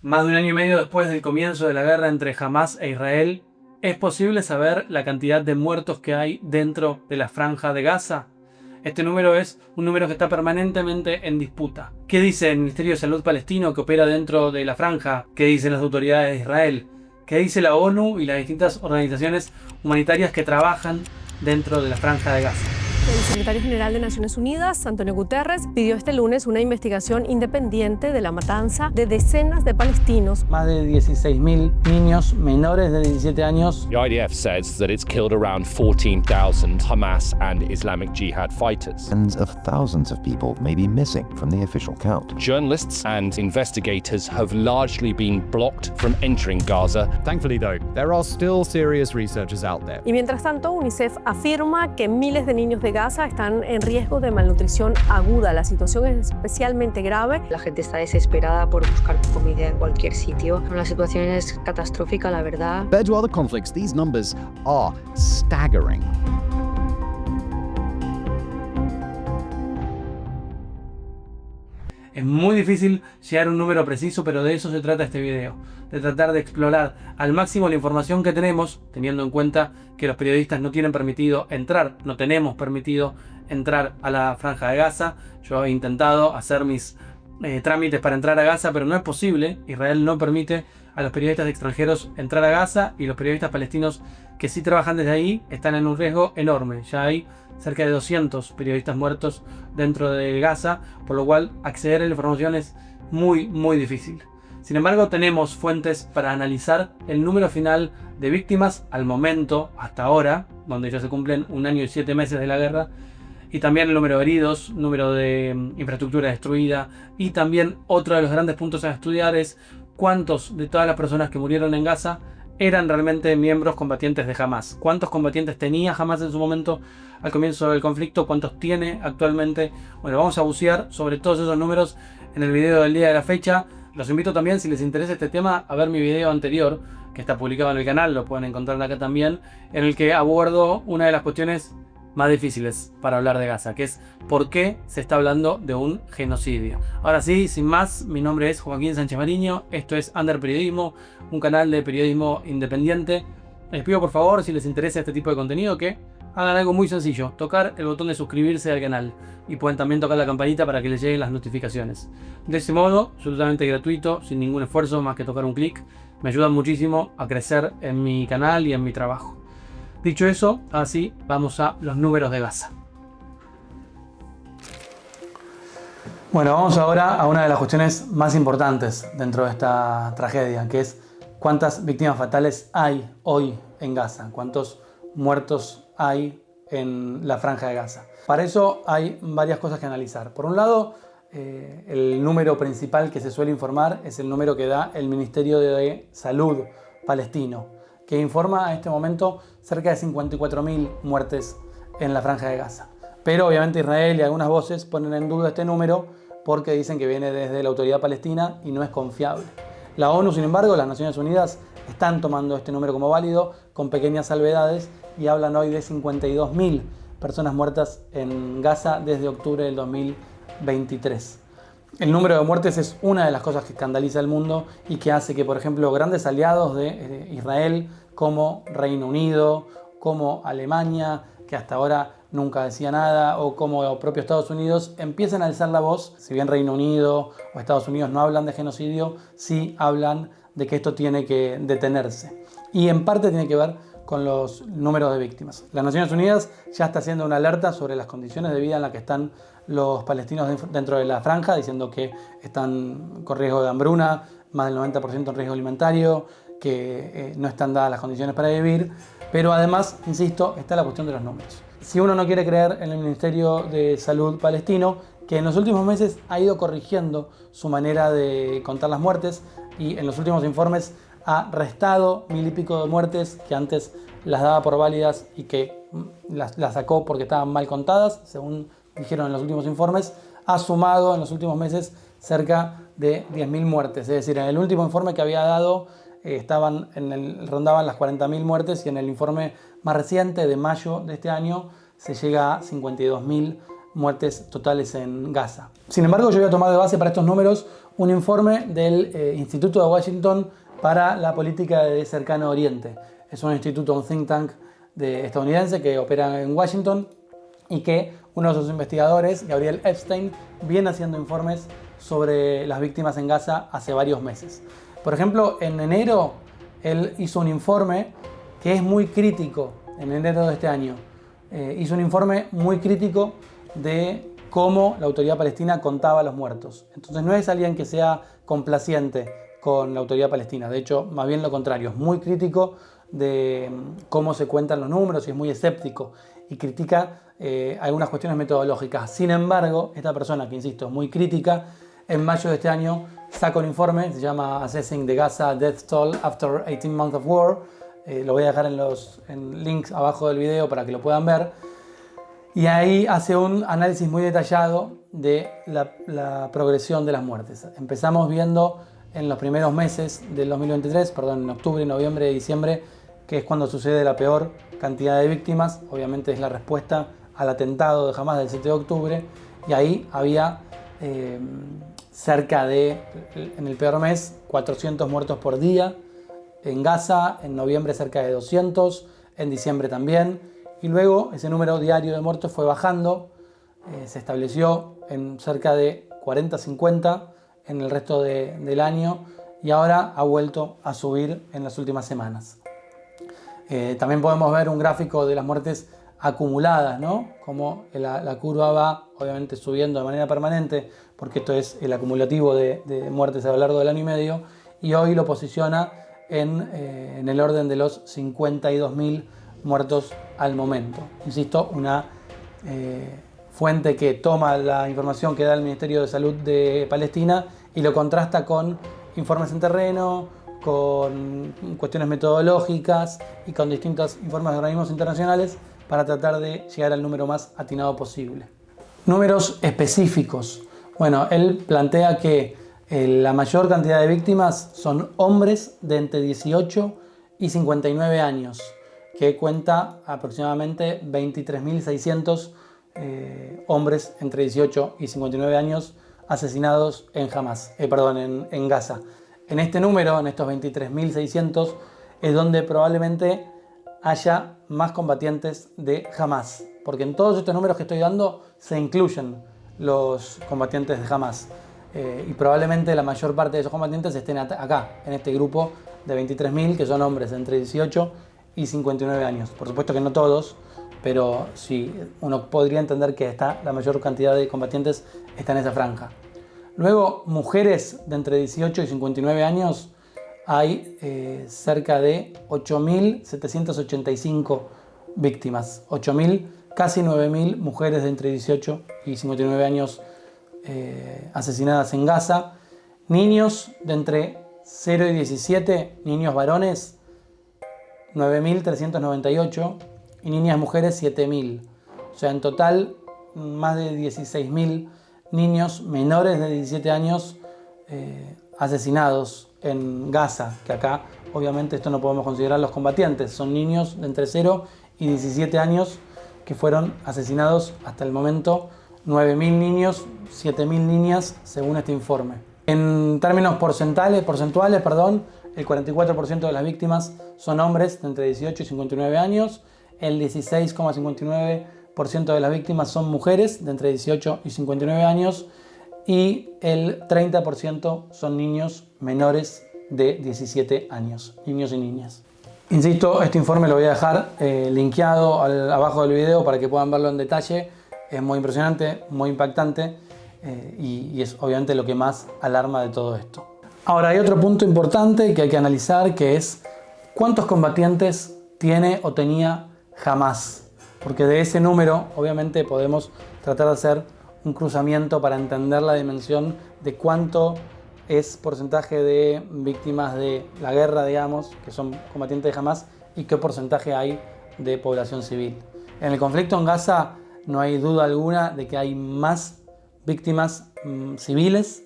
Más de un año y medio después del comienzo de la guerra entre Hamás e Israel, ¿es posible saber la cantidad de muertos que hay dentro de la franja de Gaza? Este número es un número que está permanentemente en disputa. ¿Qué dice el Ministerio de Salud palestino que opera dentro de la franja? ¿Qué dicen las autoridades de Israel? ¿Qué dice la ONU y las distintas organizaciones humanitarias que trabajan dentro de la franja de Gaza? El secretario general de Naciones Unidas, Antonio Guterres, pidió este lunes una investigación independiente de la matanza de decenas de palestinos. Más de 16.000 niños menores de 17 años. The IDF says that it's killed around 14,000 Hamas and Islamic Jihad fighters. Tens of thousands of people may be missing from the official count. Journalists and investigators have largely been blocked from entering Gaza. Thankfully, though, there are still serious researchers out there. Y mientras tanto, UNICEF afirma que miles de niños de Gaza están en riesgo de malnutrición aguda. La situación es especialmente grave. La gente está desesperada por buscar comida en cualquier sitio. La situación es catastrófica, la verdad. Compared to other conflicts, these numbers are staggering. Es muy difícil llegar a un número preciso, pero de eso se trata este video. De tratar de explorar al máximo la información que tenemos, teniendo en cuenta que los periodistas no tienen permitido entrar, no tenemos permitido entrar a la franja de Gaza. Yo he intentado hacer mis trámites para entrar a Gaza, pero no es posible. Israel no permite a los periodistas extranjeros entrar a Gaza, y los periodistas palestinos que sí trabajan desde ahí están en un riesgo enorme. Ya hay cerca de 200 periodistas muertos dentro de Gaza, por lo cual acceder a la información es muy difícil. Sin embargo, tenemos fuentes para analizar el número final de víctimas al momento, hasta ahora, donde ya se cumplen 1 año y 7 meses de la guerra, y también el número de heridos, número de infraestructura destruida, y también otro de los grandes puntos a estudiar es cuántos de todas las personas que murieron en Gaza eran realmente miembros combatientes de Hamás. ¿Cuántos combatientes tenía Hamás en su momento al comienzo del conflicto? ¿Cuántos tiene actualmente? Bueno, vamos a bucear sobre todos esos números en el video del día de la fecha. Los invito también, si les interesa este tema, a ver mi video anterior, que está publicado en el canal, lo pueden encontrar acá también, en el que abordo una de las cuestiones más difíciles para hablar de Gaza, que es por qué se está hablando de un genocidio. Ahora sí, sin más, mi nombre es Joaquín Sánchez Mariño, esto es Under Periodismo, un canal de periodismo independiente. Les pido por favor, si les interesa este tipo de contenido, que hagan algo muy sencillo, tocar el botón de suscribirse al canal, y pueden también tocar la campanita para que les lleguen las notificaciones. De ese modo, absolutamente gratuito, sin ningún esfuerzo más que tocar un clic, me ayudan muchísimo a crecer en mi canal y en mi trabajo. Dicho eso, así vamos a los números de Gaza. Bueno, vamos ahora a una de las cuestiones más importantes dentro de esta tragedia, que es cuántas víctimas fatales hay hoy en Gaza, cuántos muertos hay en la franja de Gaza. Para eso hay varias cosas que analizar. Por un lado, el número principal que se suele informar es el número que da el Ministerio de Salud palestino, que informa a este momento cerca de 54.000 muertes en la franja de Gaza. Pero obviamente Israel y algunas voces ponen en duda este número porque dicen que viene desde la autoridad palestina y no es confiable. La ONU, sin embargo, las Naciones Unidas están tomando este número como válido, con pequeñas salvedades, y hablan hoy de 52.000 personas muertas en Gaza desde octubre del 2023. El número de muertes es una de las cosas que escandaliza al mundo y que hace que, por ejemplo, grandes aliados de Israel, como Reino Unido, como Alemania, que hasta ahora nunca decía nada, o como el propio Estados Unidos, empiezan a alzar la voz. Si bien Reino Unido o Estados Unidos no hablan de genocidio, sí hablan de que esto tiene que detenerse. Y en parte tiene que ver con los números de víctimas. Las Naciones Unidas ya está haciendo una alerta sobre las condiciones de vida en las que están los palestinos dentro de la franja, diciendo que están con riesgo de hambruna, más del 90% en riesgo alimentario, que no están dadas las condiciones para vivir. Pero además, insisto, está la cuestión de los números. Si uno no quiere creer en el Ministerio de Salud palestino, que en los últimos meses ha ido corrigiendo su manera de contar las muertes, y en los últimos informes ha restado 1.000 y pico de muertes que antes las daba por válidas y que las sacó porque estaban mal contadas, según dijeron en los últimos informes, ha sumado en los últimos meses cerca de 10.000 muertes. Es decir, en el último informe que había dado rondaban las 40.000 muertes, y en el informe más reciente de mayo de este año se llega a 52.000 muertes totales en Gaza. Sin embargo, yo voy a tomar de base para estos números un informe del Instituto de Washington para la Política de Cercano Oriente. Es un instituto, un think tank estadounidense que opera en Washington y que uno de sus investigadores, Gabriel Epstein, viene haciendo informes sobre las víctimas en Gaza hace varios meses. Por ejemplo, en enero él hizo un informe que es muy crítico, en enero de este año. Hizo un informe muy crítico de cómo la autoridad palestina contaba los muertos. Entonces no es alguien que sea complaciente con la autoridad palestina, de hecho, más bien lo contrario, es muy crítico de cómo se cuentan los números y es muy escéptico y critica algunas cuestiones metodológicas. Sin embargo, esta persona, que insisto, es muy crítica, en mayo de este año saca un informe, se llama Assessing the Gaza Death Toll After 18 Months of War. Lo voy a dejar en links abajo del video para que lo puedan ver. Y ahí hace un análisis muy detallado de la progresión de las muertes. Empezamos viendo en los primeros meses del 2023, en octubre, noviembre y diciembre, que es cuando sucede la peor cantidad de víctimas. Obviamente es la respuesta al atentado de Hamás del 7 de octubre. Y ahí había cerca de, en el peor mes, 400 muertos por día en Gaza, en noviembre cerca de 200, en diciembre también, y luego ese número diario de muertos fue bajando, se estableció en cerca de 40-50 en el resto del año y ahora ha vuelto a subir en las últimas semanas. También podemos ver un gráfico de las muertes acumuladas, ¿no? Como la curva va obviamente subiendo de manera permanente, porque esto es el acumulativo de muertes a lo largo del año y medio, y hoy lo posiciona en el orden de los 52.000 muertos al momento. Insisto, una fuente que toma la información que da el Ministerio de Salud de Palestina y lo contrasta con informes en terreno, con cuestiones metodológicas y con distintos informes de organismos internacionales para tratar de llegar al número más atinado posible. Números específicos. Bueno, él plantea que la mayor cantidad de víctimas son hombres de entre 18 y 59 años, que cuenta aproximadamente 23.600 hombres entre 18 y 59 años asesinados en Gaza. En este número, en estos 23.600, es donde probablemente haya más combatientes de Hamás, porque en todos estos números que estoy dando se incluyen los combatientes de Hamás. Y probablemente la mayor parte de esos combatientes estén acá, en este grupo de 23.000, que son hombres entre 18 y 59 años. Por supuesto que no todos, pero sí, uno podría entender que la mayor cantidad de combatientes está en esa franja. Luego, mujeres de entre 18 y 59 años, hay cerca de 8.785 víctimas. 8.000, casi 9.000 mujeres de entre 18 y 59 años asesinadas en Gaza. Niños de entre 0 y 17, niños varones, 9.398 y niñas mujeres 7.000. O sea, en total más de 16.000 niños menores de 17 años asesinados en Gaza, que acá obviamente esto no podemos considerar los combatientes, son niños de entre 0 y 17 años que fueron asesinados hasta el momento. 9.000 niños, 7.000 niñas, según este informe. En términos porcentuales, el 44% de las víctimas son hombres de entre 18 y 59 años, el 16,59% de las víctimas son mujeres de entre 18 y 59 años y el 30% son niños menores de 17 años, niños y niñas. Insisto, este informe lo voy a dejar linkeado abajo del video para que puedan verlo en detalle. Es muy impresionante, muy impactante y es obviamente lo que más alarma de todo esto. Ahora, hay otro punto importante que hay que analizar, que es cuántos combatientes tiene o tenía Hamás. Porque de ese número, obviamente, podemos tratar de hacer un cruzamiento para entender la dimensión de cuánto es porcentaje de víctimas de la guerra, digamos, que son combatientes de Hamás, y qué porcentaje hay de población civil. En el conflicto en Gaza no hay duda alguna de que hay más víctimas civiles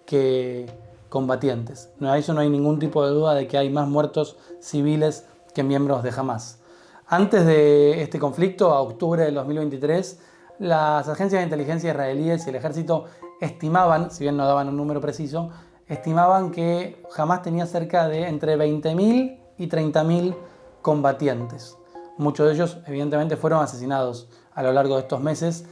que combatientes. Eso no hay ningún tipo de duda de que hay más muertos civiles que miembros de Hamás. Antes de este conflicto, a octubre del 2023, las agencias de inteligencia israelíes y el ejército estimaban, si bien no daban un número preciso, estimaban que Hamas tenía cerca de entre 20.000 y 30.000 combatientes. Muchos de ellos evidentemente fueron asesinados a lo largo de estos meses.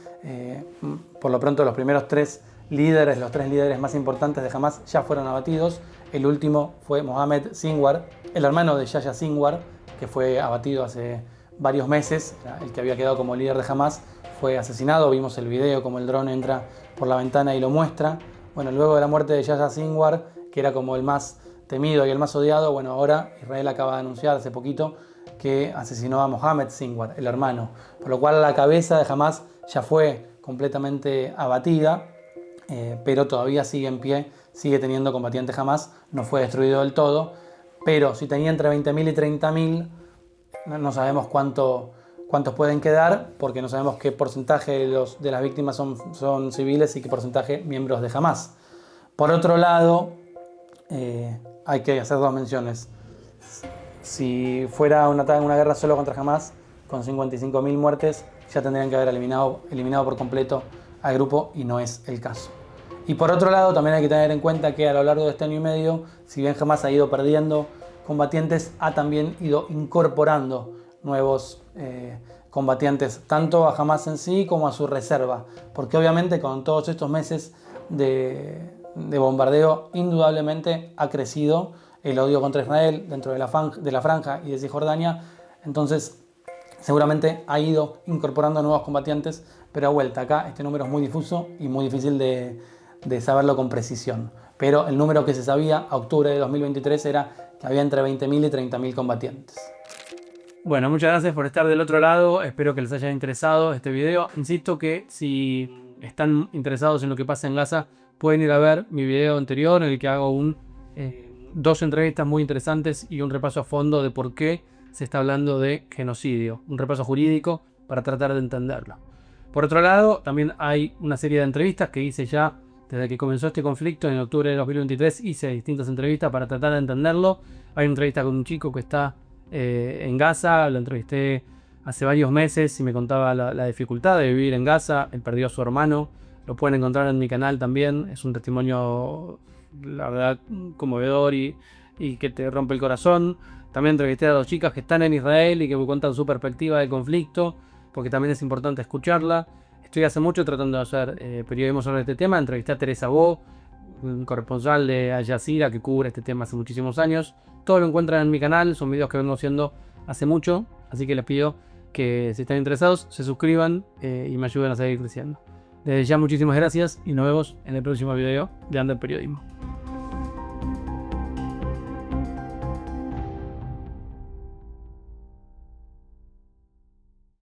Por lo pronto los primeros tres líderes más importantes de Hamas ya fueron abatidos. El último fue Mohamed Sinwar, el hermano de Yahya Sinwar, que fue abatido hace varios meses. El que había quedado como líder de Hamas fue asesinado. Vimos el video como el dron entra por la ventana y lo muestra. Bueno, luego de la muerte de Yahya Sinwar, que era como el más temido y el más odiado, bueno, ahora Israel acaba de anunciar hace poquito que asesinó a Mohamed Sinwar, el hermano, por lo cual la cabeza de Hamas ya fue completamente abatida, pero todavía sigue en pie, sigue teniendo combatientes Hamas, no fue destruido del todo, pero si tenía entre 20.000 y 30.000, no sabemos cuántos pueden quedar, porque no sabemos qué porcentaje de las víctimas son civiles y qué porcentaje miembros de Hamas. Por otro lado, hay que hacer dos menciones. Si fuera una guerra solo contra Hamas, con 55.000 muertes, ya tendrían que haber eliminado por completo al grupo, y no es el caso. Y por otro lado, también hay que tener en cuenta que a lo largo de este año y medio, si bien Hamas ha ido perdiendo combatientes, ha también ido incorporando nuevos combatientes, tanto a Hamas en sí como a su reserva, porque obviamente con todos estos meses de bombardeo, indudablemente ha crecido el odio contra Israel dentro de la franja y de Cisjordania. Entonces seguramente ha ido incorporando nuevos combatientes, pero a vuelta acá este número es muy difuso y muy difícil de saberlo con precisión. Pero el número que se sabía a octubre de 2023 era que había entre 20.000 y 30.000 combatientes. Bueno, muchas gracias por estar del otro lado. Espero que les haya interesado este video. Insisto que si están interesados en lo que pasa en Gaza, pueden ir a ver mi video anterior en el que hago dos entrevistas muy interesantes y un repaso a fondo de por qué se está hablando de genocidio. Un repaso jurídico para tratar de entenderlo. Por otro lado, también hay una serie de entrevistas que hice ya desde que comenzó este conflicto en octubre de 2023. Hice distintas entrevistas para tratar de entenderlo. Hay una entrevista con un chico que está en Gaza. Lo entrevisté hace varios meses y me contaba la dificultad de vivir en Gaza. Él perdió a su hermano. Lo pueden encontrar en mi canal también. Es un testimonio, la verdad, conmovedor y que te rompe el corazón. También entrevisté a dos chicas que están en Israel y que me cuentan su perspectiva del conflicto, porque también es importante escucharla. Estoy hace mucho tratando de hacer periodismo sobre este tema. Entrevisté a Teresa Bo, un corresponsal de Al Jazeera que cubre este tema hace muchísimos años. Todo lo encuentran en mi canal, son videos que vengo haciendo hace mucho, así que les pido que si están interesados se suscriban y me ayuden a seguir creciendo. Desde ya muchísimas gracias y nos vemos en el próximo video de Under Periodismo.